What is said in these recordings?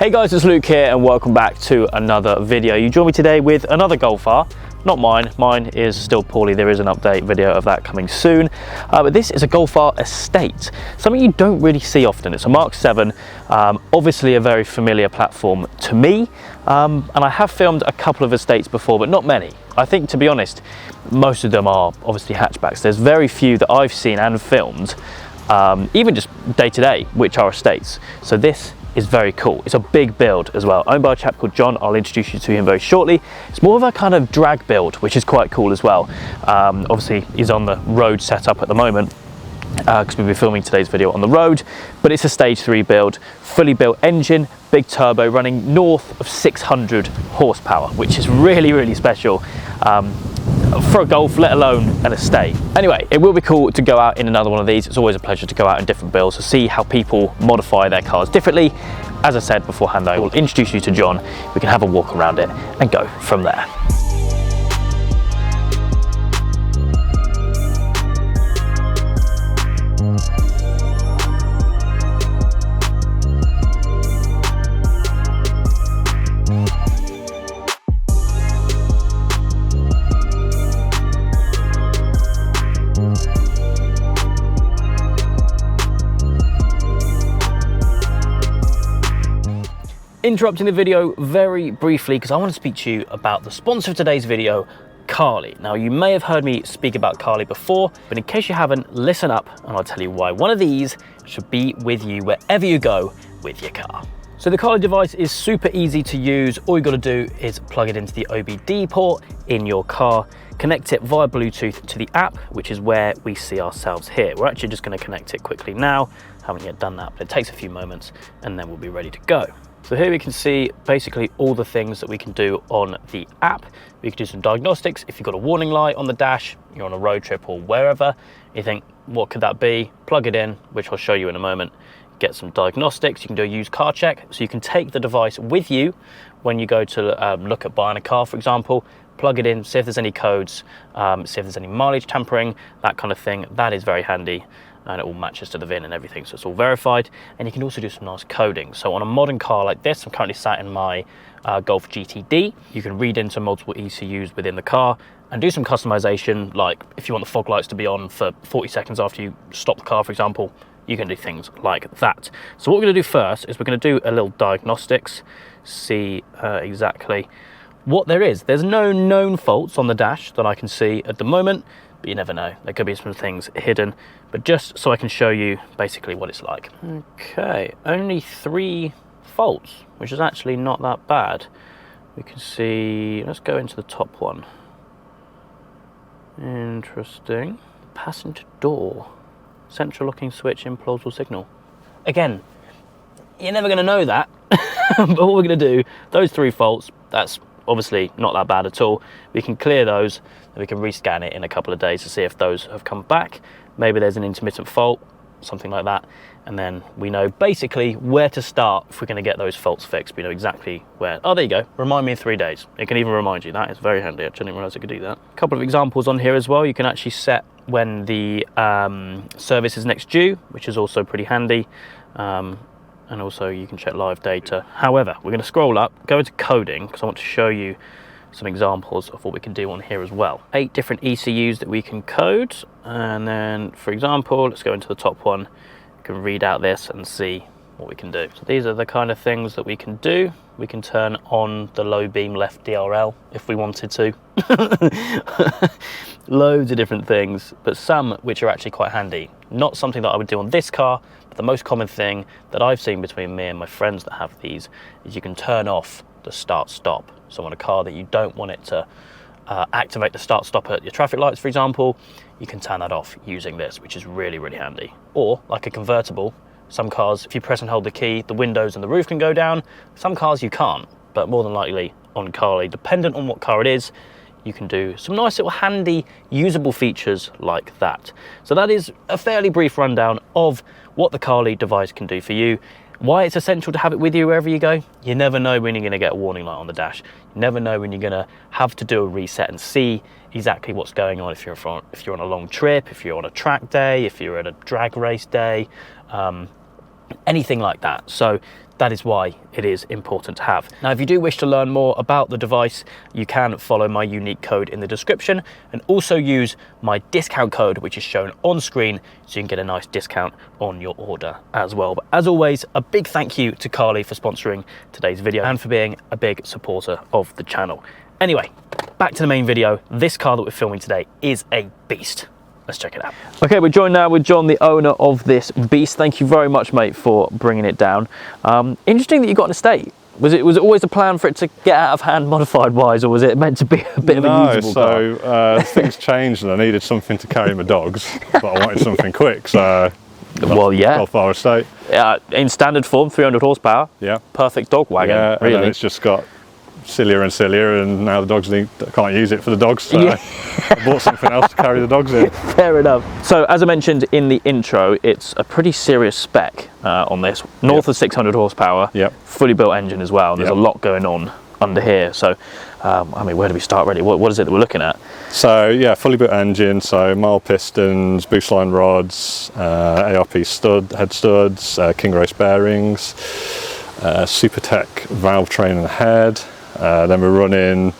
Hey guys, it's Luke here and welcome back to another video. You join me today with another Golf R, not mine. Mine is still poorly. There is an update video of that coming soon. But this is a Golf R Estate, something you don't really see often. It's a Mark 7, obviously a very familiar platform to me. And I have filmed a couple of Estates before, but not many. I think, to be honest, most of them are obviously hatchbacks. There's very few that I've seen and filmed, even just day to day, which are Estates. So this is very cool. It's a big build as well, owned by a chap called John. I'll introduce you to him very shortly. It's more of a kind of drag build, which is quite cool as well. Obviously he's on the road setup at the moment because we'll be filming today's video on the road, but it's a stage 3 build, fully built engine, big turbo, running north of 600 horsepower, which is really, really special for a Golf, let alone an Estate. Anyway, it will be cool to go out in another one of these. It's always a pleasure to go out in different builds to see how people modify their cars differently. As I said beforehand, I will introduce you to John. We can have a walk around it and go from there. Interrupting the video very briefly because I want to speak to you about the sponsor of today's video, Carly. Now, you may have heard me speak about Carly before, but in case you haven't, listen up and I'll tell you why one of these should be with you wherever you go with your car. So the Carly device is super easy to use. All you got to do is plug it into the OBD port in your car, connect it via Bluetooth to the app, which is where we see ourselves here. We're actually just going to connect it quickly now. Haven't yet done that, but it takes a few moments and then we'll be ready to go. So here we can see basically all the things that we can do on the app. We can do some diagnostics. If you've got a warning light on the dash, you're on a road trip or wherever, you think, what could that be? Plug it in, which I'll show you in a moment. Get some diagnostics. You can do a used car check. So you can take the device with you when you go to look at buying a car, for example, plug it in, see if there's any codes, see if there's any mileage tampering, that kind of thing. That is very handy. And it all matches to the VIN and everything, so it's all verified. And you can also do some nice coding. So on a modern car like this, I'm currently sat in my Golf GTD. You can read into multiple ECUs within the car and do some customization, like if you want the fog lights to be on for 40 seconds after you stop the car, for example, you can do things like that. So what we're gonna do first is we're gonna do a little diagnostics, see exactly what there is. There's no known faults on the dash that I can see at the moment, but you never know. There could be some things hidden, but just so I can show you basically what it's like. Okay, only 3 faults, which is actually not that bad. We can see, let's go into the top one. Interesting. Passenger door, central locking switch, implausible signal. Again, you're never gonna know that, but what we're gonna do, those 3 faults, that's obviously not that bad at all. We can clear those and we can rescan it in a couple of days to see if those have come back. Maybe there's an intermittent fault, something like that, and then we know basically where to start if we're going to get those faults fixed. We know exactly where. Oh, there you go. Remind me in 3 days. It can even remind you. That is very handy. I didn't realize it could do that. A couple of examples on here as well. You can actually set when the service is next due, which is also pretty handy. And also you can check live data. However, we're going to scroll up, go into coding, because I want to show you some examples of what we can do on here as well. 8 different ECUs that we can code. And then, for example, let's go into the top one. You can read out this and see what we can do. So these are the kind of things that we can do. We can turn on the low beam left DRL if we wanted to. Loads of different things, but some which are actually quite handy. Not something that I would do on this car, but the most common thing that I've seen between me and my friends that have these is you can turn off the start-stop. So on a car that you don't want it to activate the start-stop at your traffic lights, for example, you can turn that off using this, which is really, really handy. Or, like a convertible, Some cars, if you press and hold the key, the windows and the roof can go down. Some cars you can't, but more than likely on Carly, dependent on what car it is, you can do some nice little handy usable features like that. So that is a fairly brief rundown of what the Carly device can do for you. Why it's essential to have it with you wherever you go. You never know when you're going to get a warning light on the dash. You never know when you're going to have to do a reset and see exactly what's going on if you're on a long trip, if you're on a track day, if you're at a drag race day, anything like that. So that is why it is important to have. Now, if you do wish to learn more about the device, you can follow my unique code in the description and also use my discount code, which is shown on screen, so you can get a nice discount on your order as well. But as always, a big thank you to Carly for sponsoring today's video and for being a big supporter of the channel. Anyway, back to the main video. This car that we're filming today is a beast. Let's check it out. Okay, we're joined now with John, the owner of this beast. Thank you very much, mate, for bringing it down. Interesting that you got an estate. Was it always a plan for it to get out of hand modified wise, or was it meant to be a bit of a usable car? No, things changed and I needed something to carry my dogs, but I wanted something quick, so well, yeah. Golf R estate. In standard form, 300 horsepower. Yeah. Perfect dog wagon, yeah, really. And then it's just got sillier and sillier, and now the dogs can't use it for the dogs, so yeah. I bought something else to carry the dogs in. Fair enough. So as I mentioned in the intro, it's a pretty serious spec on this, north of 600 horsepower, fully built engine as well, and there's a lot going on under here. So I mean, where do we start really? What is it that we're looking at? So yeah, fully built engine, so mild pistons, boost line rods, ARP head studs, King Race bearings, Supertech valve train and head. Then we're running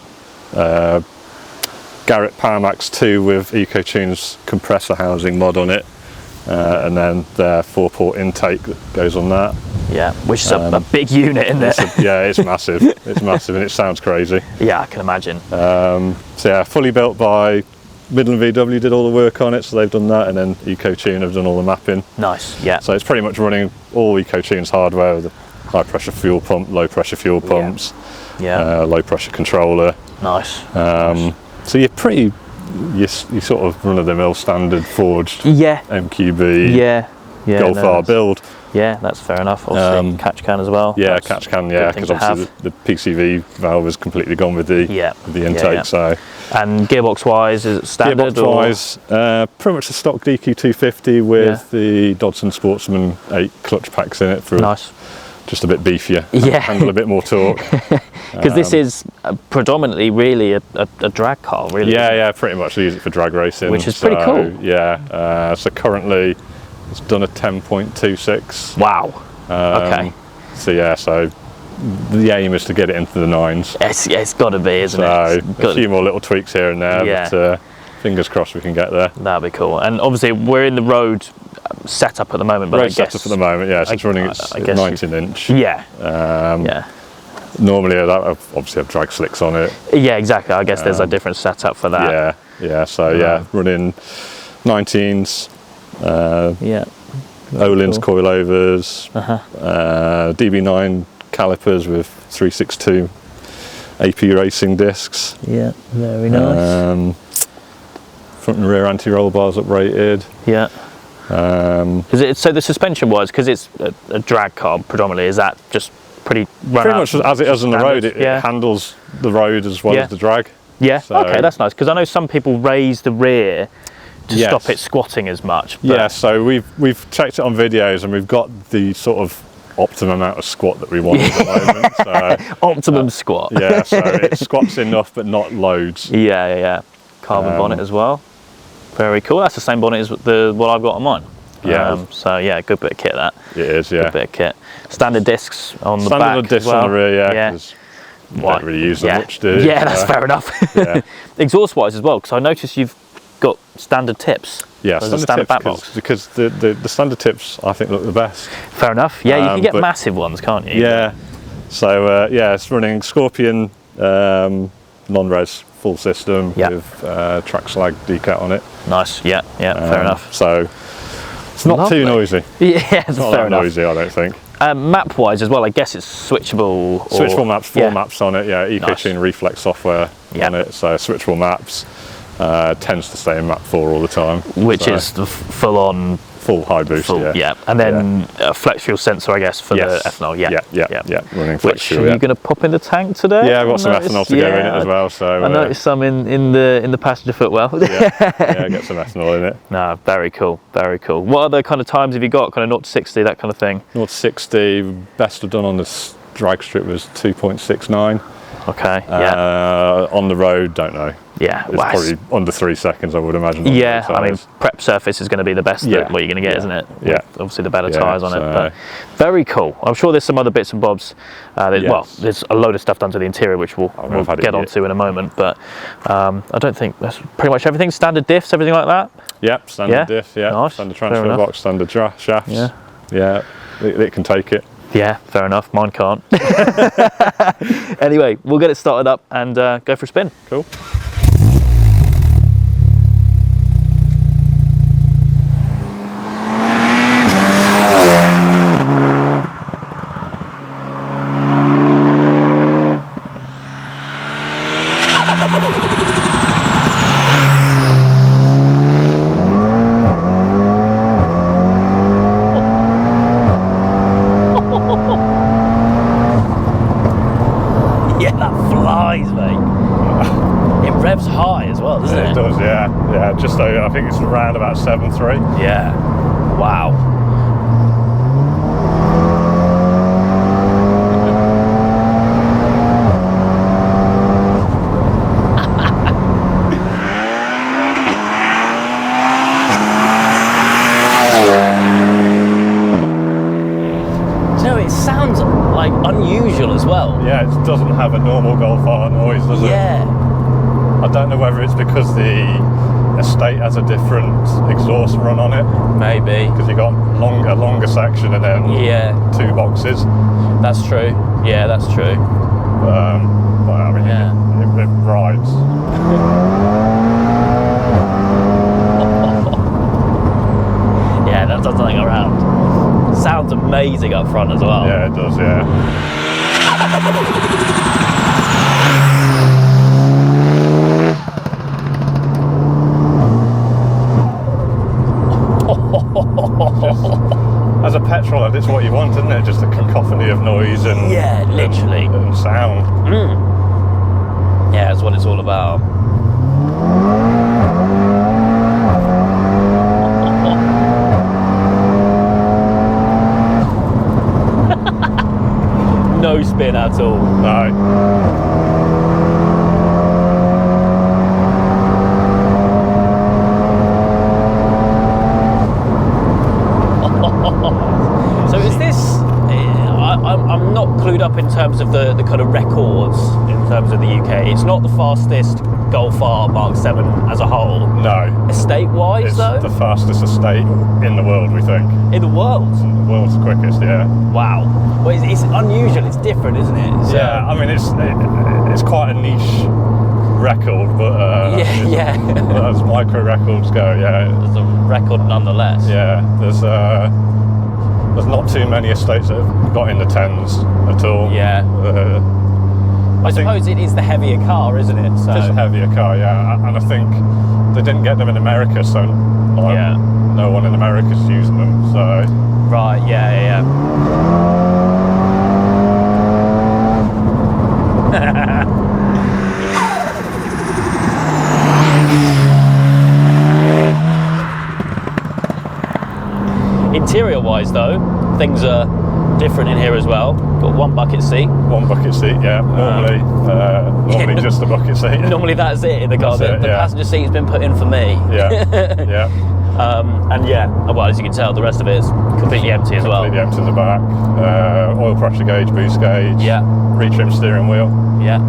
Garrett PowerMax 2 with EcoTune's compressor housing mod on it, and then the 4-port intake that goes on that. Yeah, which is a big unit, isn't it? Yeah, it's massive. It's massive, and it sounds crazy. Yeah, I can imagine. So yeah, fully built by Midland VW, did all the work on it, so they've done that, and then EcoTune have done all the mapping. Nice, yeah. So it's pretty much running all EcoTune's hardware with high pressure fuel pump, low pressure fuel pumps, low pressure controller. Nice. So you're pretty, you sort of run of the mill standard forged MQB Golf R build. Yeah, that's fair enough. Obviously, catch can as well. Yeah, catch can, yeah, because obviously the PCV valve is completely gone with the intake. So. And gearbox wise, is it standard? Gearbox wise, pretty much the stock DQ250 with the Dodson Sportsman 8 clutch packs in it for just a bit beefier, handle a bit more torque. Because this is predominantly really a drag car, really. Yeah, pretty much use it for drag racing. Which is pretty cool. Yeah, so currently it's done a 10.26. Wow. Okay. So yeah, so the aim is to get it into the 9s. It's got to be, isn't it? So a few more little tweaks here and there, but fingers crossed we can get there. That'd be cool. And obviously we're in the road setup at the moment, but road setup at the moment, yeah. So it's running its 19-inch. Normally obviously I've drag slicks on it. Yeah, exactly. I guess there's a different setup for that. Yeah. So running 19s. Öhlins coilovers, DB9 calipers with 362 AP racing discs. Yeah, very nice. Front and rear anti-roll bars uprated. Yeah. So the suspension wise, because it's a drag car predominantly, is that just pretty much as it is on the road? It handles the road as well as the drag. Yeah. So, okay, that's nice, because I know some people raise the rear to stop it squatting as much. Yeah, so we've checked it on videos and we've got the sort of optimum amount of squat that we want at the moment. So, optimum squat. Yeah, so it squats enough but not loads. Yeah. Carbon bonnet as well. Very cool. That's the same bonnet as what I've got on mine. Yeah. So yeah, good bit of kit that. It is, yeah. Good bit of kit. Standard discs on the back. Standard discs on the rear, yeah. You don't really use them much, do you? Yeah, that's fair enough. Exhaust wise as well, because I noticed you've got standard tips. Yeah, standard back box. Because the standard tips I think look the best. Fair enough. Yeah, you can get massive ones, can't you? Yeah. So it's running Scorpion non-res full system with track slag decat on it. Nice. Yeah. Fair enough. So it's not too noisy. Yeah, it's not fair that enough. noisy, I don't think. Map wise as well, I guess it's switchable. Switchable maps, 4 maps on it. Yeah, EcoTune Reflex software on it. So switchable maps. Tends to stay in map 4 all the time. Which is the full-on full high boost. Yeah. And then a flex fuel sensor, I guess, for the ethanol. Yeah. Running flex Which fuel. are you going to pop in the tank today? Yeah, I've got some ethanol to go in it as well. So I noticed some in the passenger footwell. yeah, get some ethanol in it. No, very cool, very cool. What other kind of times have you got? Kind of 0 to 60, that kind of thing. 0 to 60, best I've done on this drag strip was 2.69. Okay. On the road, don't know. Yeah, it's probably under 3 seconds, I would imagine. Yeah, I mean, prep surface is going to be the best what you're going to get, isn't it? Yeah. With obviously the better tyres on it. But very cool. I'm sure there's some other bits and bobs. Well, there's a load of stuff done to the interior, which we'll get onto in a moment. But I don't think that's pretty much everything. Standard diffs, everything like that? Yep, standard diff, nice. Standard transfer box, standard shafts. Yeah, it can take it. Yeah, fair enough. Mine can't. Anyway, we'll get it started up and go for a spin. Cool. Yeah, that flies, mate. It revs high as well, doesn't it? It does, yeah. Yeah, just over, I think it's around about 7.3. Yeah. Wow. It sounds like unusual as well. Yeah, it doesn't have a normal Golf R noise, does it? Yeah. I don't know whether it's because the estate has a different exhaust run on it. Maybe. Because you've got a longer section and then 2 boxes. That's true. Yeah, that's true. But I mean, it rides. Yeah, that does something around. Sounds amazing up front as well. Yeah, it does, yeah. As a petrol, it's what you want, isn't it? Just a cacophony of noise and literally and sound. Yeah, that's what it's all about. No spin at all. No. So is this, I'm not clued up in terms of the kind of records in terms of the UK. It's not the fastest Golf R Mark 7 as a whole. No. Estate-wise though? It's the fastest estate in the world, we think. In the world? The world's quickest, yeah. Wow. Well, it's unusual, it's different, isn't it? So, yeah, I mean, it's quite a niche record, but as micro records go, There's a record nonetheless. Yeah, there's not too many estates that have got in the 10s at all. Yeah. I suppose it is the heavier car, isn't it? So. It's a heavier car, yeah. And I think they didn't get them in America, so no one in America's using them. So. Right. Yeah. Interior-wise, though, things are different in here as well. Got one bucket seat. One bucket seat, yeah. Normally just a bucket seat. Normally that's it in the car. The passenger seat's been put in for me. Yeah. And well, as you can tell, the rest of it is completely empty as well. Completely empty in the back. Oil pressure gauge, boost gauge. Yeah. Retrim steering wheel. Yeah.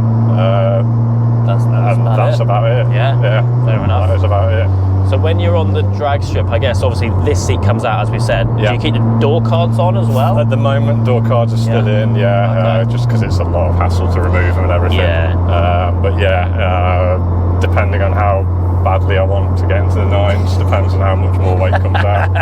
That's about it. Yeah. Fair enough. That is about it. So when you're on the drag strip, I guess obviously this seat comes out as we said. Do you keep the door cards on as well? At the moment, door cards are still in. Just because it's a lot of hassle to remove them and everything. Depending on how badly I want to get into the 9s, depends on how much more weight comes out.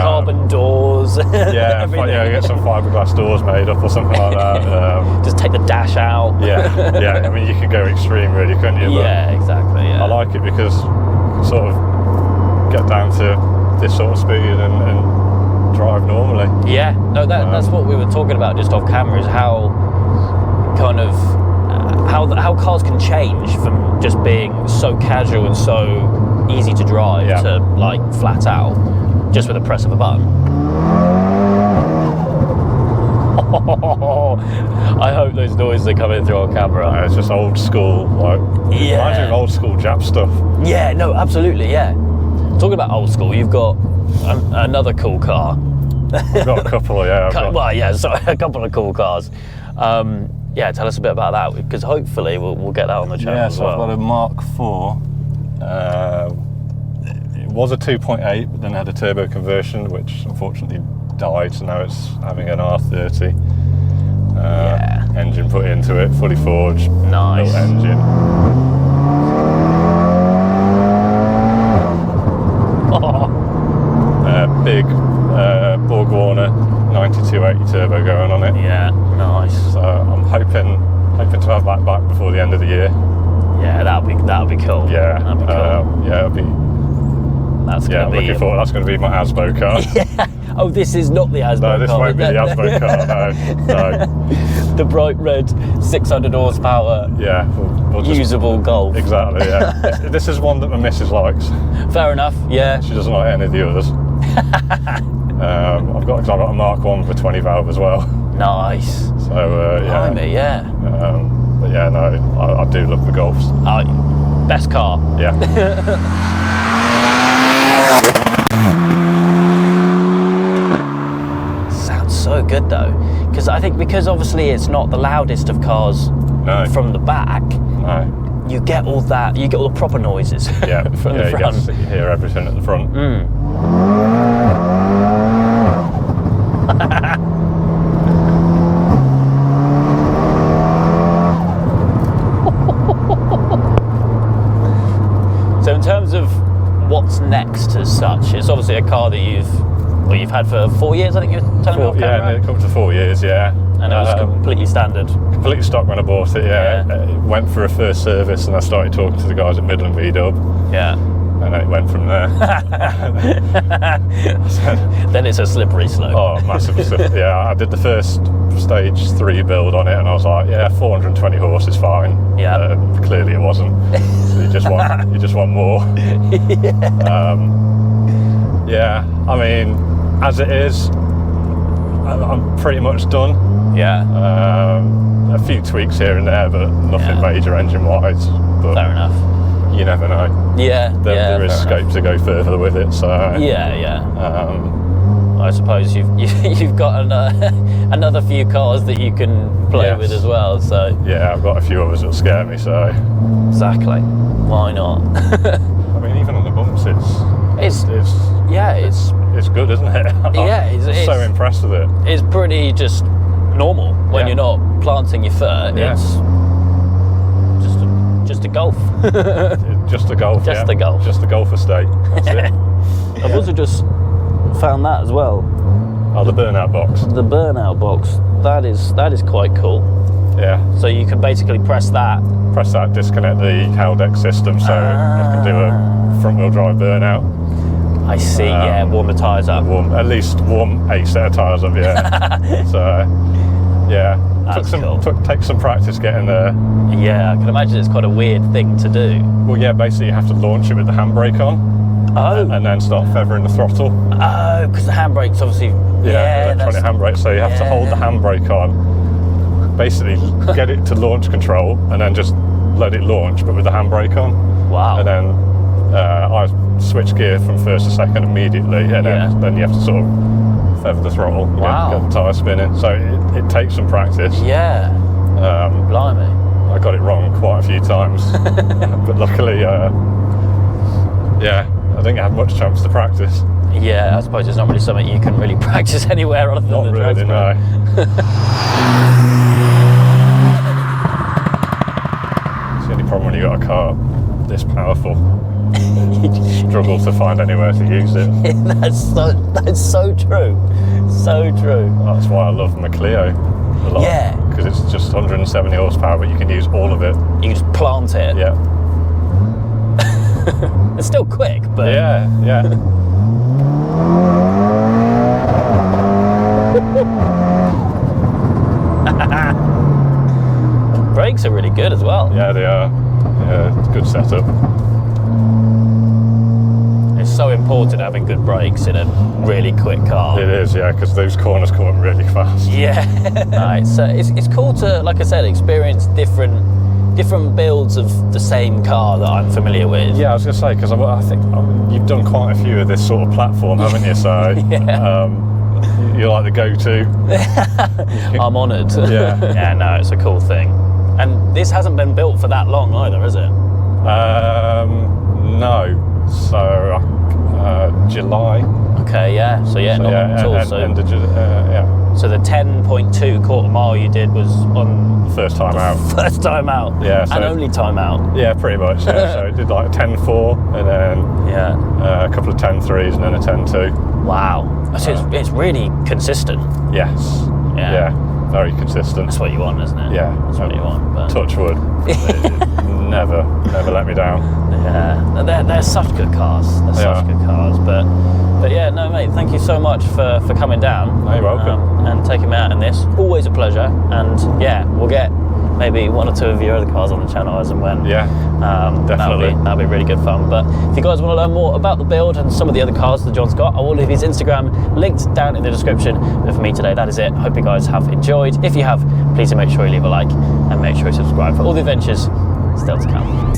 Carbon doors. Get some fiberglass doors made up or something like that. Just take the dash out. I mean, you can go extreme, really, couldn't you? But exactly. I like it because you can sort of get down to this sort of speed and drive normally. Yeah, no, that's what we were talking about just off camera, is how kind of how cars can change from just being so casual and so easy to drive to like flat out just with a press of a button. I hope those noises are coming through on camera. It's just old school, like, reminds me of old school Jap stuff. Yeah, no, absolutely, yeah. Talking about old school, you've got another cool car. I've got a couple, a couple of cool cars. Yeah, tell us a bit about that, because hopefully we'll get that on the channel as well. I've got a Mark IV. It was a 2.8, but then had a turbo conversion, which unfortunately died, so now it's having an R30 engine put into it, fully forged, built engine. Big Borg Warner 9280 turbo going on it. Yeah, nice. So I'm hoping to have that back before the end of the year. Yeah, that'll be cool. Yeah, that'll be cool. It'll be. That's gonna be. Looking forward. That's going to be my Asbo car. Yeah. Oh, this is not the Asbo car. No, this won't be the Asbo car. No. The bright red 600 horsepower. Yeah. We'll usable Golf. Exactly. Yeah. This is one that my missus likes. Fair enough. Yeah. She doesn't like any of the others. I've got a Mark 1 for 20 valve as well. Nice. So Blimey, yeah. But yeah, no, I do love the Golfs. Best car. Yeah. Sounds so good though, because I think because obviously it's not the loudest of cars from the back. No. You get all that. You get all the proper noises. Yeah. from the front. You hear everything at the front. So in terms of what's next as such, it's obviously a car that you've had for 4 years, I think you're telling me off camera. Yeah, it comes to 4 years, yeah. And it was completely standard. Completely stock when I bought it, yeah. It went for a first service and I started talking to the guys at Midland VW. Yeah. And then it went from there. Then it's a slippery slope. Oh, massively slippery. Yeah, I did the first stage 3 build on it and I was like, yeah, 420 horse is fine. Yeah. Clearly it wasn't. So you just want more. Yeah, I mean, as it is, I'm pretty much done. Yeah. A few tweaks here and there, but nothing major engine-wise. Fair enough. You never know. Yeah. There is scope to go further with it. So. Yeah. I suppose you've got another few cars that you can play with as well. So. Yeah, I've got a few others that scare me. So. Exactly. Why not? I mean, even on the bumps, it's good, isn't it? I'm so impressed with it. It's pretty just normal when you're not planting your foot. Yeah. It's just a Golf. Just a Golf. Just a Golf. Just a Golf estate. That's it. I've also just found that as well. Oh, the burnout box. The burnout box. That is quite cool. Yeah. So you can basically press that, disconnect the Haldex system, so I can do a front wheel drive burnout. I see. Warm the tyres up. At least warm a set of tyres up. Yeah. So yeah. Take some practice getting there. Yeah, I can imagine it's quite a weird thing to do. Well, yeah, basically you have to launch it with the handbrake on. Oh. And then start feathering the throttle. Oh, because the handbrake's obviously... Yeah, electronic handbrake. So you have to hold the handbrake on, basically get it to launch control, and then just let it launch, but with the handbrake on. Wow. And then I switch gear from first to second immediately, and then you have to sort of feather the throttle, get the tyre spinning. So it takes some practice. Yeah. Blimey. I got it wrong quite a few times, but luckily, I didn't have much chance to practice. Yeah, I suppose it's not really something you can really practice anywhere other than the really, no. It's the only problem when you got a car this powerful. You struggle to find anywhere to use it. That's so true. So true. That's why I love my Clio a lot. Yeah. Because it's just 170 horsepower, but you can use all of it. You just plant it. Yeah. It's still quick, but... Yeah. Brakes are really good as well. Yeah, they are. Yeah, it's a good setup. It's so important having good brakes in a really quick car. It is, yeah, because those corners come up really fast. Yeah. Right, so it's cool to, like I said, experience different builds of the same car that I'm familiar with. Yeah, I was going to say, because I think you've done quite a few of this sort of platform, haven't you? So Yeah. You're like the go-to. I'm honoured. Yeah. Yeah, no, it's a cool thing. And this hasn't been built for that long either, is it? No. So July. Okay, yeah. So yeah, not at all. Yeah. So the 10.2 quarter mile you did was on First time out. First time out. Yeah. So and only time out. Yeah, pretty much. Yeah. So I did like a 10.4 and then a couple of 10.3s and then a 10.2. Wow. So it's really consistent. Yes. Yeah. Very consistent. That's what you want, isn't it? Yeah. That's what you want. But Touch wood. never let me down. Yeah. They're such good cars. They're such good cars. But yeah, no, mate, thank you so much for coming down. No, you're welcome. And taking me out in this. Always a pleasure. And yeah, we'll get maybe one or two of your other cars on the channel as and when. Yeah, definitely. That'll be really good fun. But if you guys want to learn more about the build and some of the other cars that John's got, I will leave his Instagram linked down in the description. But for me today, that is it. Hope you guys have enjoyed. If you have, please do make sure you leave a like and make sure you subscribe for all the adventures still to come.